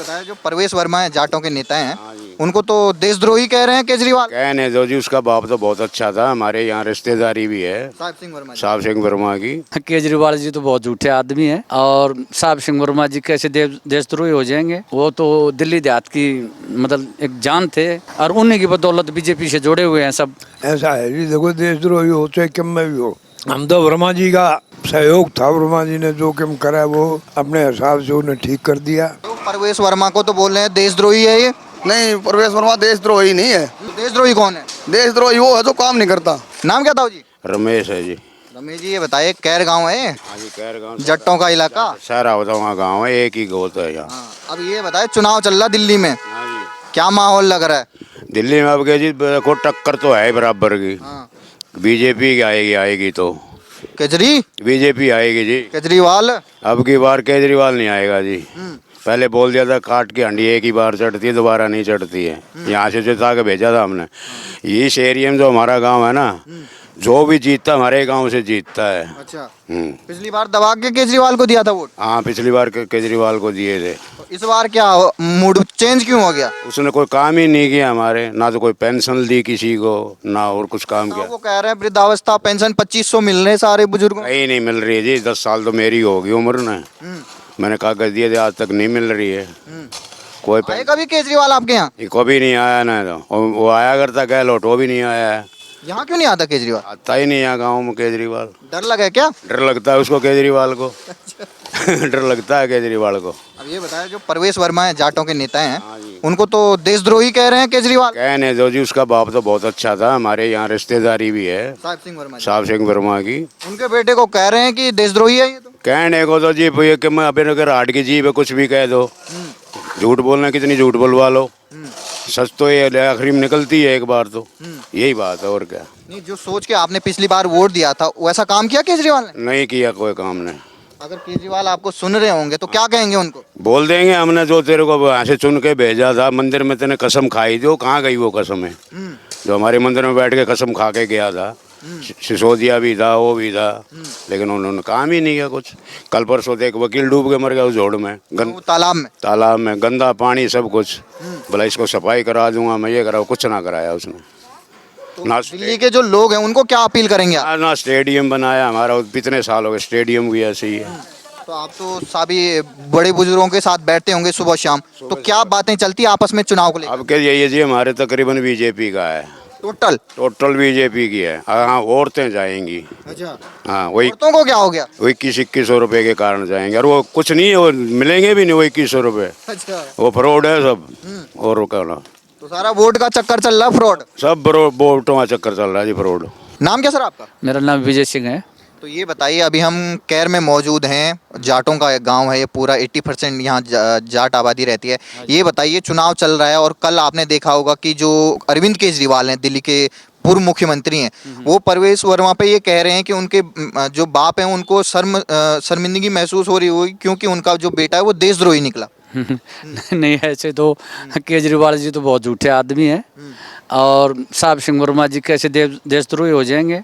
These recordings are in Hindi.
बताया जो परवेश वर्मा है जाटों के नेता हैं, हाँ जी। उनको तो देशद्रोही कह रहे हैं केजरीवाल। कहने दो जी, उसका बाप तो बहुत अच्छा था, हमारे यहाँ रिश्तेदारी भी है साहिब सिंह वर्मा जी। साहब सिंह वर्मा की। केजरीवाल जी तो बहुत झूठे आदमी हैं और साहब सिंह वर्मा जी कैसे देशद्रोही हो जाएंगे। वो तो दिल्ली देहात की मतलब एक जान थे और उन्हीं की बदौलत बीजेपी से जुड़े हुए हैं सब। ऐसा है जी, देखो देशद्रोही हो चाहे किम में भी हो, हम तो वर्मा जी का सहयोग था। वर्मा जी ने जो किम करा वो अपने हिसाब से उन्हें ठीक कर दिया। तो परवेश वर्मा को तो बोल रहे हैं देशद्रोही है ये। नहीं, परवेश वर्मा देशद्रोही नहीं है। तो देशद्रोही कौन है? देशद्रोही वो है जो काम नहीं करता। नाम क्या था जी? रमेश है जी। रमेश जी ये बताइए, कैर गांव है हाँ जी, कैर गाँव जट्टों का इलाका। सारा होता वहाँ गाँव है, एक ही गोत है यहाँ। हाँ, अब ये बताए चुनाव चल रहा दिल्ली में, हाँ जी। क्या माहौल लग रहा है? दिल्ली में अब क्या जी, को टक्कर तो है बराबर की। हाँ। बीजेपी आएगी तो बीजेपी आएगी जी। केजरीवाल। अब की बार केजरीवाल नहीं आएगा जी। पहले बोल दिया था काट की हंडी एक ही बार चढ़ती है, दोबारा नहीं चढ़ती है। यहाँ से जिता के भेजा था हमने। इस एरिया में जो हमारा गांव है ना, जो भी जीतता हमारे गांव से जीतता है। अच्छा, पिछली बार दबा के केजरीवाल को दिया था वोट। हाँ, पिछली बार केजरीवाल को दिए थे। तो इस बार क्या मूड चेंज क्यों हो गया? उसने कोई काम ही नहीं किया हमारे, ना तो कोई पेंशन दी किसी को, ना और कुछ काम किया। वो कह रहे हैं वृद्धावस्था पेंशन 2500 मिल रहे हैं सारे बुजुर्गों को। कहीं नहीं मिल रही है जी। 10 साल तो मेरी होगी उम्र ने, मैंने कागज दिए थे, आज तक नहीं मिल रही है। कोई आए कभी केजरीवाल आपके यहाँ? कभी नहीं आया ना। तो वो आया करता गहलोत, वो भी नहीं आया है। यहाँ क्यों नहीं आता केजरीवाल? आता ही नहीं यहाँ गाँव में केजरीवाल। डर लगा क्या? डर लगता है उसको, केजरीवाल को। डर लगता है केजरीवाल को। अब ये बताया जो परवेश वर्मा है जाटों के नेता हैं, हाँ जी। उनको तो देशद्रोही कह रहे हैं केजरीवाल। कहने दो जी, उसका बाप तो बहुत अच्छा था, हमारे यहाँ रिश्तेदारी भी है साहिब सिंह वर्मा जी। साहब सिंह वर्मा की। उनके बेटे को कह रहे हैं कि देशद्रोही है ये तो। कहने को तो जी भैया कि मैं अभी अगर हाट की जीभ है, कुछ भी कह दो। झूठ बोलना कितनी झूठ बोलवा लो, सच तो ये आखिरी में निकलती है एक बार तो। यही बात है और क्या। नहीं, जो सोच के आपने पिछली बार वोट दिया था वैसा काम किया केजरीवाल ने? नहीं किया कोई काम ने। अगर केजरीवाल आपको सुन रहे होंगे तो क्या कहेंगे उनको? बोल देंगे हमने जो तेरे को यहाँ से चुन के भेजा था, मंदिर में तेने कसम खाई थी, वो कहाँ गई वो कसम है? जो हमारे मंदिर में बैठ के कसम खा के गया था, सिसोदिया भी था, वो भी था, लेकिन उन्होंने काम ही नहीं किया कुछ। कल परसों एक वकील डूब के मर गया उस जोड़ में, वो तालाब में गंदा पानी सब कुछ। बोला इसको सफाई करा दूंगा मैं, ये करा, कुछ ना कराया उसने। तो दिल्ली के जो लोग हैं उनको क्या अपील करेंगे आप? ना स्टेडियम बनाया हमारा, कितने साल हो गए, स्टेडियम भी ऐसे ही है। तो आप तो सभी बड़े बुजुर्गों के साथ बैठते होंगे सुबह शाम, तो क्या बातें चलती आपस में चुनाव को लेकर? अब क्या यही जी, हमारे तकरीबन बीजेपी का है, टोटल बीजेपी की है। हाँ, औरतें जाएंगी। अच्छा। हाँ, वही औरतों को क्या हो गया? वो 2100 रुपए के कारण जाएंगे, और वो कुछ नहीं है, वो मिलेंगे भी नहीं वो 2100 रुपए। अच्छा। वो फ्रॉड है सब। और वो कहना तो सारा वोट का चक्कर चल रहा है, फ्रॉड सब वोटों का चक्कर चल रहा है जी, फ्रॉड। नाम क्या सर आपका? मेरा नाम विजय सिंह है। तो ये बताइए, अभी हम कैर में मौजूद हैं, जाटों का गांव है ये पूरा, 80% यहाँ जाट आबादी रहती है। ये बताइए, चुनाव चल रहा है और कल आपने देखा होगा कि जो अरविंद केजरीवाल हैं, दिल्ली के पूर्व मुख्यमंत्री हैं, वो परवेश वर्मा पे ये कह रहे हैं कि उनके जो बाप हैं उनको शर्मिंदगी महसूस हो रही होगी क्योंकि उनका जो बेटा है वो देशद्रोही निकला। नहीं, ऐसे तो केजरीवाल जी तो बहुत झूठे आदमी हैं और साहब सिंह वर्मा जी कैसे देशद्रोही हो जाएंगे।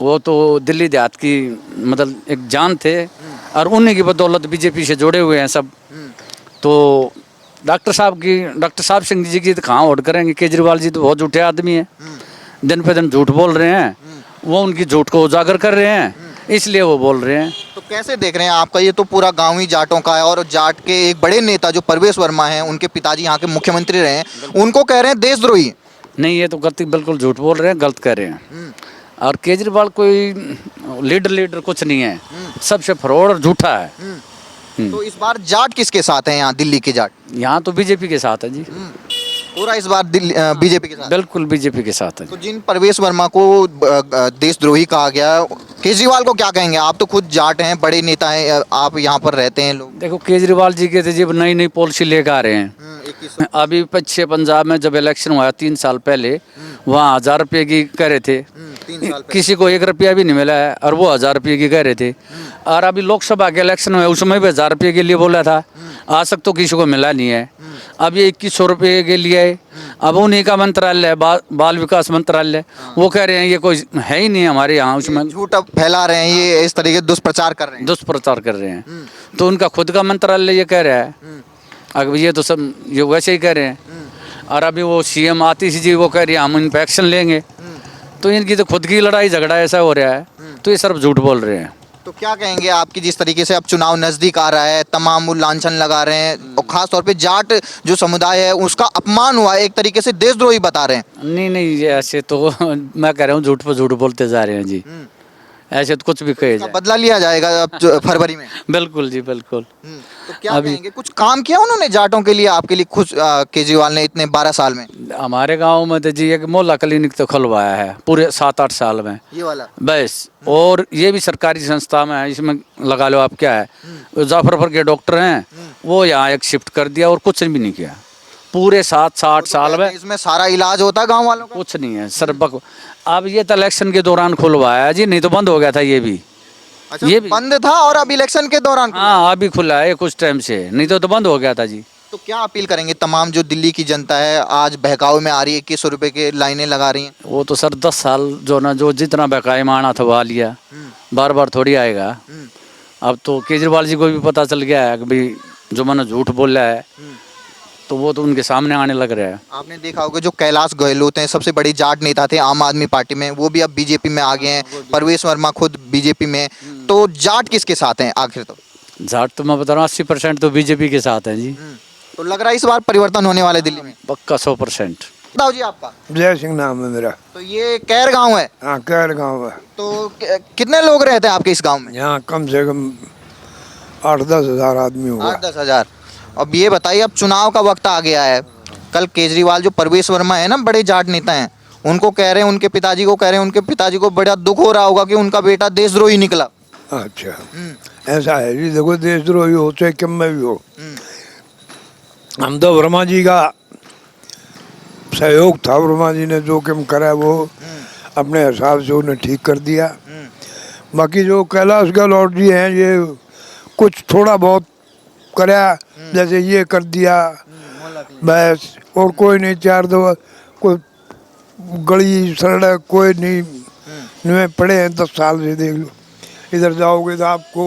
वो तो दिल्ली देहात की मतलब एक जान थे और उन्हीं की बदौलत बीजेपी से जुड़े हुए हैं सब। तो डॉक्टर साहब सिंह जी की तो कहाँ वोट करेंगे? केजरीवाल जी तो बहुत झूठे आदमी हैं, दिन पे दिन झूठ बोल रहे हैं, वो उनकी झूठ को उजागर कर रहे हैं, इसलिए वो बोल रहे हैं। तो कैसे देख रहे हैं आपका ये तो पूरा गांव ही जाटों का है और जाट के एक बड़े नेता जो परवेश वर्मा हैं, उनके पिताजी यहाँ के मुख्यमंत्री रहे हैं, उनको कह रहे हैं देशद्रोही। नहीं, ये तो बिल्कुल झूठ बोल रहे हैं, गलत कह रहे हैं। और केजरीवाल कोई लीडर कुछ नहीं है, सबसे फ्रॉड और झूठा है। तो इस बार जाट किसके साथ हैं यहाँ दिल्ली के जाट? यहाँ तो बीजेपी के साथ है जी, पूरा इस बार बीजेपी के साथ? बिल्कुल बीजेपी के साथ है। तो जिन परवेश वर्मा को देशद्रोही कहा गया, केजरीवाल को क्या कहेंगे? आप तो खुद जाट हैं, बड़े नेता हैं, आप यहाँ पर रहते हैं लोग। देखो, केजरीवाल जी के जब नई पॉलिसी लेकर आ रहे हैं, अभी पश्चिम पंजाब में जब इलेक्शन हुआ 3 साल पहले, वहाँ 1000 रुपये की कह रहे थे, किसी को 1 रुपया भी नहीं मिला है और वो 1000 रुपये की कह रहे थे। और अभी लोकसभा के इलेक्शन में उसमें भी 1000 रुपये के लिए बोला था, आज तक तो किसी को मिला नहीं है। अब ये 2100 रुपये के लिए है। अब उन्हीं का मंत्रालय बाल विकास मंत्रालय, वो कह रहे हैं ये कोई है ही नहीं हमारे यहाँ, उसमें झूठ फैला रहे हैं, ये इस तरीके दुष्प्रचार कर रहे हैं। तो उनका खुद का मंत्रालय ये कह रहा है अब ये तो सब ये वैसे ही कह रहे हैं। और अभी वो सीएम आतिश जी वो कह रही है हम इन पे एक्शन लेंगे। तो इनकी तो खुद की लड़ाई झगड़ा ऐसा हो रहा है। तो ये सब झूठ बोल रहे हैं। तो क्या कहेंगे आपकी जिस तरीके से अब चुनाव नजदीक आ रहा है, तमाम वो लांछन लगा रहे हैं और खास तौर पे जाट जो समुदाय है उसका अपमान हुआ है, एक तरीके से देशद्रोही बता रहे हैं। नहीं नहीं, ये ऐसे तो मैं कह रहा हूँ झूठ पर झूठ बोलते जा रहे हैं जी। ऐसे तो कुछ भी कहे इसका जाए। बदला लिया जाएगा अब फरवरी में। बिल्कुल जी बिल्कुल। तो क्या अभी- कहेंगे, कुछ काम किया उन्होंने जाटों के लिए, आपके लिए खुद केजरीवाल ने इतने 12 साल में? हमारे गांव में तो जी एक मोहल्ला क्लिनिक तो खुलवाया है पूरे 7-8 साल में ये वाला बस। और ये भी सरकारी संस्था में है। इसमें लगा लो आप क्या है, मुजफ्फरपुर के डॉक्टर हैं वो यहाँ एक शिफ्ट कर दिया और कुछ भी नहीं किया पूरे 7-8 साल में। इसमें सारा इलाज होता है गांव वालों का। कुछ नहीं है सर। अब ये तो इलेक्शन के दौरान खुलवाया है जी, नहीं तो बंद हो गया था ये भी। अच्छा, ये भी- बंद था और अब इलेक्शन के दौरान खुला। हाँ अभी खुला है कुछ टाइम से, नहीं तो बंद हो गया था जी। तो क्या अपील करेंगे तमाम जो दिल्ली की जनता है आज बहकावे में आ रही है, 2100 रुपए के लाइनें लगा रही हैं? वो तो सर 10 साल जो ना जो जितना बकाया माना था वो आ लिया, बार बार थोड़ी आएगा। अब तो केजरीवाल जी को भी पता चल गया है कि भाई जो मैंने झूठ बोला है तो वो तो उनके सामने आने लग रहा है। आपने देखा होगा जो कैलाश गहलोत हैं, सबसे बड़ी जाट नेता थे आम आदमी पार्टी में, वो भी अब बीजेपी में आ गए हैं। परवेश वर्मा खुद बीजेपी में हैं। तो जाट किसके साथ हैं आखिर? तो जाट तो मैं बता रहा हूँ 80% तो बीजेपी के साथ है जी। तो लग रहा है इस बार परिवर्तन होने वाला है दिल्ली में। पक्का 100%। बताओ जी आपका। जय सिंह नाम है मेरा। तो ये कैर गांव है। हाँ कैर गाँव है। तो कितने लोग रहते हैं आपके इस गांव में? यहाँ कम से कम 8-10 हजार आदमी होगा। 8-10 हजार। अब ये बताइए, अब चुनाव का वक्त आ गया है। कल केजरीवाल जो परवेश वर्मा है ना, बड़े जाट नेता हैं, उनको कह रहे हैं, उनके पिताजी को कह रहे हैं, उनके पिताजी को बड़ा दुख हो रहा होगा कि उनका बेटा देशद्रोही निकला। अच्छा ऐसा है जी। देखो देशद्रोही हो चाहे कम में भी हो, हम तो वर्मा जी का सहयोग था। वर्मा जी ने जो कम करा वो अपने हिसाब से उन्हें ठीक कर दिया। बाकी जो कैलाश गहलोत जी हैं ये कुछ थोड़ा बहुत करा, जैसे ये कर दिया बस, और कोई नहीं। 4 दफा कोई गली सड़क कोई नहीं में पड़े हैं 10 साल से। देख लो इधर जाओगे तो आपको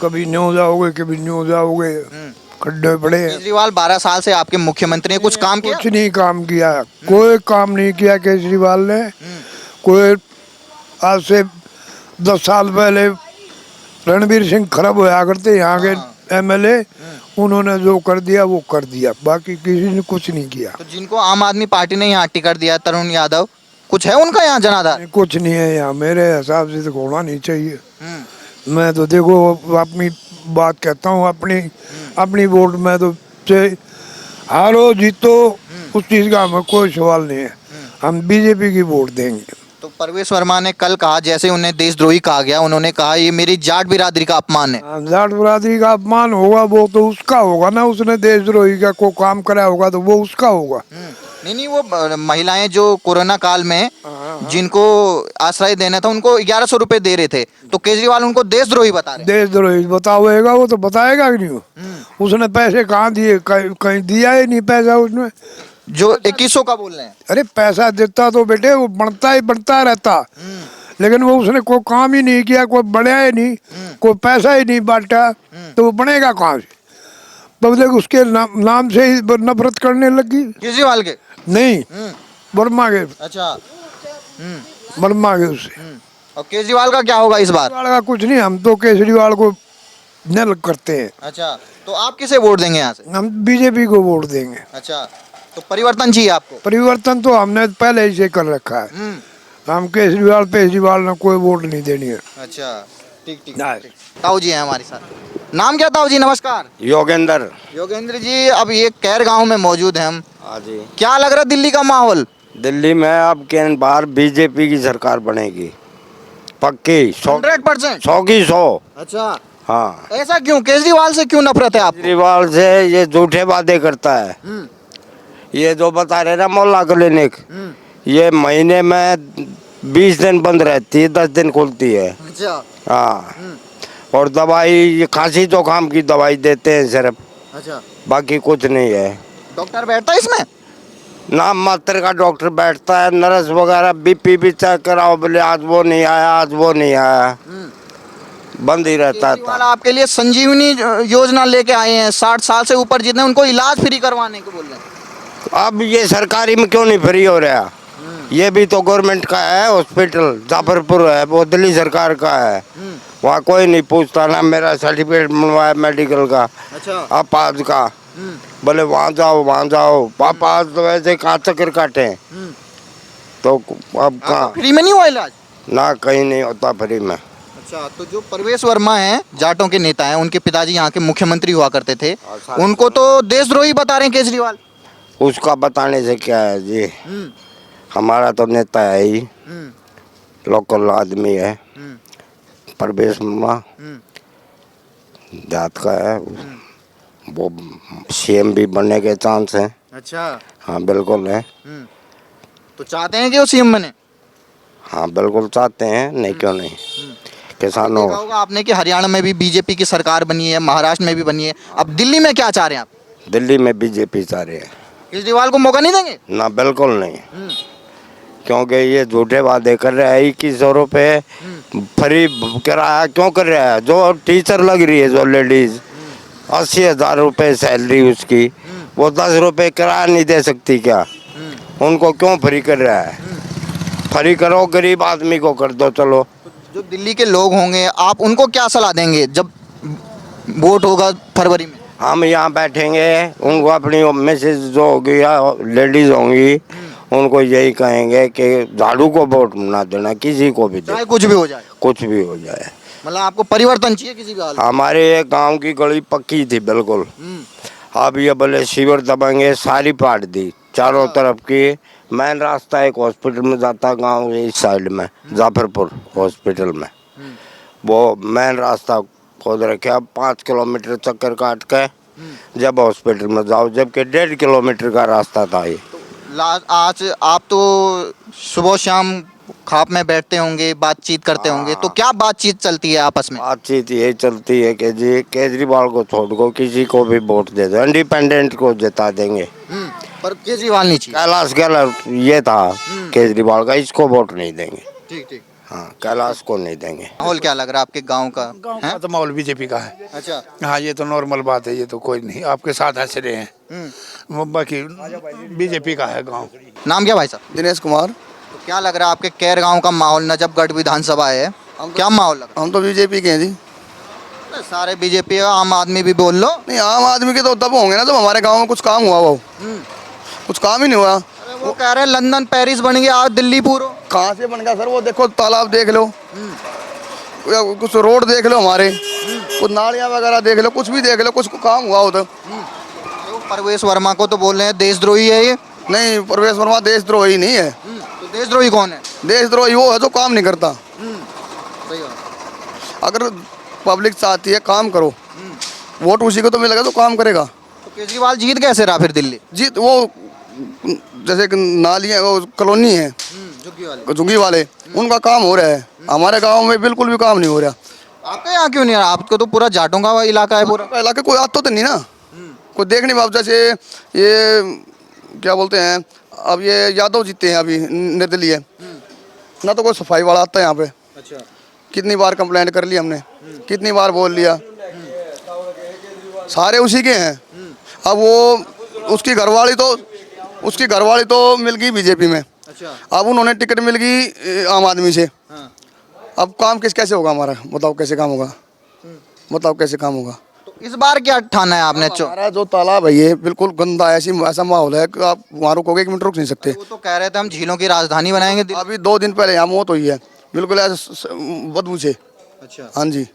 कभी न्यू जाओगे कभी न्यू जाओगे, खड्डे पड़े हैं। केजरीवाल 12 साल से आपके मुख्यमंत्री हैं, कुछ काम किया? कुछ नहीं काम किया, कोई काम नहीं किया केजरीवाल ने। कोई आज से 10 साल पहले रणवीर सिंह खराब होया करते यहाँ के एमएलए, उन्होंने जो कर दिया वो कर दिया, बाकी किसी ने कुछ नहीं किया। तो जिनको आम आदमी पार्टी ने यहाँ टिकट दिया, तरुण यादव, कुछ है उनका यहाँ जनाधार? कुछ नहीं है यहाँ मेरे हिसाब से तो होना नहीं चाहिए। मैं तो देखो अपनी बात कहता हूँ, अपनी वोट में तो हारो जीतो उस चीज़ का हमें कोई सवाल नहीं है, हम बीजेपी की वोट देंगे। तो परवेश वर्मा ने कल कहा, जैसे उन्हें देशद्रोही कहा गया, उन्होंने कहा ये मेरी जाट बिरादरी का अपमान है। जाट बरादरी का अपमान होगा वो तो उसका होगा ना, उसने देशद्रोही का कोई काम करा होगा तो वो उसका होगा। नहीं, वो महिलाएं जो कोरोना काल में जिनको आश्रय देना था उनको 1100 रुपए दे रहे थे, तो केजरीवाल उनको देशद्रोही बता रहे हैं। देशद्रोही बताएगा वो तो बताएगा कि नहीं। उसने पैसे कहाँ दिए, कहीं दिया ही नहीं पैसा उसने। जो 2100 का बोल रहे हैं। अरे पैसा देता तो बेटे वो बढ़ता रहता, लेकिन वो उसने कोई काम ही नहीं किया, कोई बढ़िया ही नहीं, कोई पैसा ही नहीं बांटा, तो वो बनेगा कहाँ से। पब्लिक उसके नाम से ही नफरत करने लगी। केजरीवाल के नहीं, वर्मा के, अच्छा। वर्मा के उससे। और केजरीवाल का क्या होगा इस बार? केजरीवाल का कुछ नहीं, हम तो केजरीवाल को नल करते हैं। अच्छा, तो आप किसे वोट देंगे यहाँ से? हम बीजेपी को वोट देंगे। अच्छा, तो परिवर्तन चाहिए आपको? परिवर्तन तो हमने पहले ही से कर रखा है। हम केजरीवाल ने कोई वोट नहीं देनी है। अच्छा, ठीक। नहीं। ताऊ जी हैं हमारे साथ। नाम क्या ताऊ जी? नमस्कार। योगेंद्र। योगेंद्र जी, अब ये कैर गांव में मौजूद हैं हम। हाँ जी। क्या लग रहा है दिल्ली का माहौल? दिल्ली में अब के बार बीजेपी की सरकार बनेगी, पक्की 100%। 100 की 100। अच्छा, हाँ, ऐसा क्यों? केजरीवाल से क्यों नफरत है आपको? केजरीवाल से ये झूठे वादे करता है। ये जो बता रहे ना मोहल्ला क्लिनिक, ये महीने में 20 दिन बंद रहती है, 10 दिन खुलती है। अच्छा। हाँ, और दवाई ये खांसी जुकाम की दवाई देते हैं सिर्फ, अच्छा, बाकी कुछ नहीं है। डॉक्टर बैठता है इसमें? नाम मात्र का डॉक्टर बैठता है, नर्स वगैरह बीपी भी चेक कराओ, बोले आज वो नहीं आया, आज वो नहीं आया। बंद ही रहता केजरीवाल था। आपके लिए संजीवनी योजना लेके आए हैं, 60 साल से ऊपर जितने उनको इलाज फ्री करवाने को बोल रहे हैं। अब ये सरकारी में क्यों नहीं फ्री हो रहा? ये भी तो गवर्नमेंट का है हॉस्पिटल, जाफरपुर है, वो दिल्ली सरकार का है। वहाँ कोई नहीं पूछता ना, मेरा सर्टिफिकेट बनवाया मेडिकल का, अच्छा। आपात का, बोले वहाँ जाओ। पापा तो वैसे कहाँ चक्कर काटे हैं। तो अब कहाँ, फ्री में नहीं हुआ इलाज? ना कहीं नहीं होता फ्री में। अच्छा, तो जो परवेश वर्मा हैं, जाटों के नेता हैं, उनके पिताजी यहाँ के मुख्यमंत्री हुआ करते थे, उनको तो देशद्रोही बता रहे हैं केजरीवाल। उसका बताने से क्या है जी, हमारा तो नेता है ही, लोकल आदमी है, परवेश वर्मा जात का है, वो सीएम भी बनने के चांस हैं। अच्छा, हाँ बिल्कुल है। तो चाहते हैं कि वो सीएम बने? हाँ बिल्कुल चाहते हैं, नहीं क्यों नहीं। किसानों, देखा होगा आपने कि हरियाणा में भी बीजेपी की सरकार बनी है, महाराष्ट्र में भी बनी है, अब दिल्ली में क्या चाह रहे हैं आप? दिल्ली में बीजेपी चाह रहे हैं। केजरीवाल को मौका नहीं देंगे? ना बिल्कुल नहीं, क्योंकि ये झूठे वादे कर रहा है। 2100 रुपये फ्री किराया क्यों कर रहा है? जो टीचर लग रही है, जो लेडीज 80,000 रुपये सैलरी उसकी, वो 10 रुपये किराया नहीं दे सकती क्या? उनको क्यों फ्री कर रहा है? फ्री करो, गरीब आदमी को कर दो। चलो, जो दिल्ली के लोग होंगे, आप उनको क्या सलाह देंगे जब वोट होगा फरवरी में? हम यहाँ बैठेंगे, उनको अपनी मैसेज जो होगी या लेडीज होंगी, उनको यही कहेंगे कि झाड़ू को वोट ना देना, किसी को भी दे, चाहे कुछ भी हो जाए, कुछ भी हो जाए। मतलब आपको परिवर्तन चाहिए किसी भी हाल में? हमारे एक गांव की गली पक्की थी बिल्कुल, अब ये बोले सीवर दबाएंगे, सारी पाट दी चारों तरफ की। मेन रास्ता एक हॉस्पिटल में जाता गांव इस साइड में, जाफरपुर हॉस्पिटल में, वो मेन रास्ता खोद रखे। 5 किलोमीटर चक्कर काट के जब हॉस्पिटल में जाओ, जबकि 1.5 किलोमीटर का रास्ता था ये। आज आप तो सुबह शाम खाप में बैठते होंगे, बातचीत करते होंगे, तो क्या बातचीत चलती है आपस में? बातचीत यही चलती है कि जी केजरीवाल को छोड़ दो, किसी को भी वोट दे दो, इंडिपेंडेंट को जिता देंगे। पर केजरीवाल नहीं चाहिए। कैलाश गहलोत ये था केजरीवाल का, इसको वोट नहीं देंगे। ठीक ठीक। हाँ, कैलाश को नहीं देंगे। माहौल क्या लग रहा है आपके गांव का? गांव का तो माहौल बीजेपी का है। अच्छा। हाँ, ये तो नॉर्मल बात है, ये तो कोई नहीं आपके साथ हंस रहे हैं। वो बाकी बीजेपी का है गांव। नाम क्या भाई साहब? दिनेश कुमार। तो क्या लग रहा है आपके कैर गांव का माहौल? नजफगढ़ विधानसभा है, क्या माहौल लग हम तो बीजेपी के हैं जी। रहा है? सारे बीजेपी, आम आदमी भी बोल लो। नहीं, आम आदमी के तो तब होंगे ना जब हमारे गांव में कुछ काम हुआ। वो कुछ काम ही नहीं हुआ। अरे वो कह रहे हैं लंदन पेरिस बन गया, आज दिल्ली पूरा। कहाँ से बन गया सर? वो देखो, तालाब देख लो, या कुछ रोड देख लो हमारे, कुछ नालियाँ वगैरह देख लो, कुछ भी देख लो, कुछ काम हुआ उधर। तो परवेश वर्मा को तो बोल रहे हैं देशद्रोही है ये। नहीं, परवेश वर्मा देशद्रोही नहीं है। तो देशद्रोही कौन है? देशद्रोही वो है जो काम नहीं करता। सही बात। अगर पब्लिक चाहती है काम करो, वोट उसी को तो मिलेगा जो काम करेगा। तो केजरीवाल जीत कैसे रहा फिर दिल्ली? जीत वो जैसे कि नालियाँ, वो कॉलोनी है झुग्गी वाले, उनका काम हो रहा है। हमारे गांव में बिल्कुल भी काम नहीं हो रहा। आपके यहाँ क्यों नहीं आ रहा? आपको तो पूरा जाटों का इलाका है पूरा। इलाके कोई आता तो नहीं ना, कोई देख नहीं पाता। जैसे ये क्या बोलते हैं, अब ये यादव जीते हैं अभी निर्दलीय, ना तो कोई सफाई वाला आता है यहाँ पे। अच्छा। कितनी बार कंप्लेंट कर ली हमने, कितनी बार बोल लिया, सारे उसी के हैं। अब वो उसकी घरवाली तो मिल गई बीजेपी में। अच्छा। अब उन्होंने टिकट मिल गई आम आदमी से। अब काम कैसे होगा हमारा? बताओ कैसे काम होगा? बताओ कैसे काम होगा? तो इस बार क्या ठाना है आपने? हमारा जो तालाब है ये बिल्कुल गंदा है, ऐसा माहौल है कि आप वहाँ रुकोगे 1 मिनट रुक नहीं सकते। वो तो कह रहे थे हम झीलों की राजधानी बनाएंगे दिल्ली। अभी 2 दिन पहले यहाँ मौत हुई है, बिल्कुल ऐसे बदबू से। अच्छा। हाँ जी।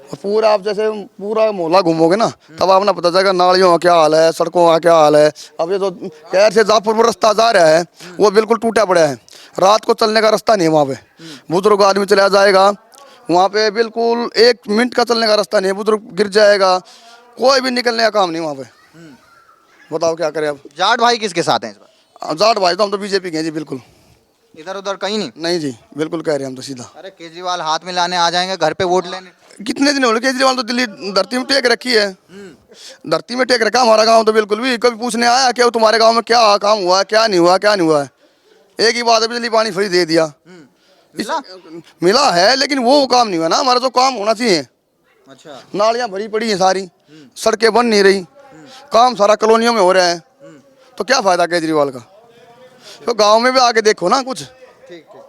और पूरा आप जैसे पूरा मोहल्ला घूमोगे ना, तब आपने पता चलेगा नालियों का क्या हाल है, सड़कों का क्या हाल है। अब ये जो कैर से जाफरपुर रास्ता जा रहा है, वो बिल्कुल टूटा पड़ा है। रात को चलने का रास्ता नहीं है वहाँ पे। बुजुर्ग आदमी चला जाएगा वहाँ पे, बिल्कुल 1 मिनट का चलने का रास्ता नहीं है, बुजुर्ग गिर जाएगा। कोई भी निकलने का काम नहीं वहाँ पे। बताओ क्या करें अब? जाट भाई किसके साथ हैं इस बार? जाट भाई तो हम तो बीजेपी के हैं जी, बिल्कुल इधर उधर कहीं नहीं? नहीं जी, बिल्कुल कह रहे हैं हम तो सीधा। अरे केजरीवाल हाथ में लाने आ जाएंगे घर पे वोट लेने। कितने दिन हो गए केजरीवाल तो दिल्ली धरती में टेक रखी है। धरती में टेक रखा हमारा गांव तो बिल्कुल भी। कभी पूछने आया कि तुम्हारे गांव में क्या काम हुआ, क्या नहीं हुआ, क्या नहीं हुआ है? एक ही बात है, बिजली पानी फ्री दे दिया। मिला? मिला है लेकिन वो काम नहीं हुआ ना हमारा, जो काम होना चाहिए। अच्छा। नालियां भरी पड़ी हैं सारी, सड़कें बन नहीं रही, काम सारा कॉलोनियों में हो रहा है, तो क्या फायदा केजरीवाल का? तो गांव में भी आके देखो ना कुछ। ठीक ठीक।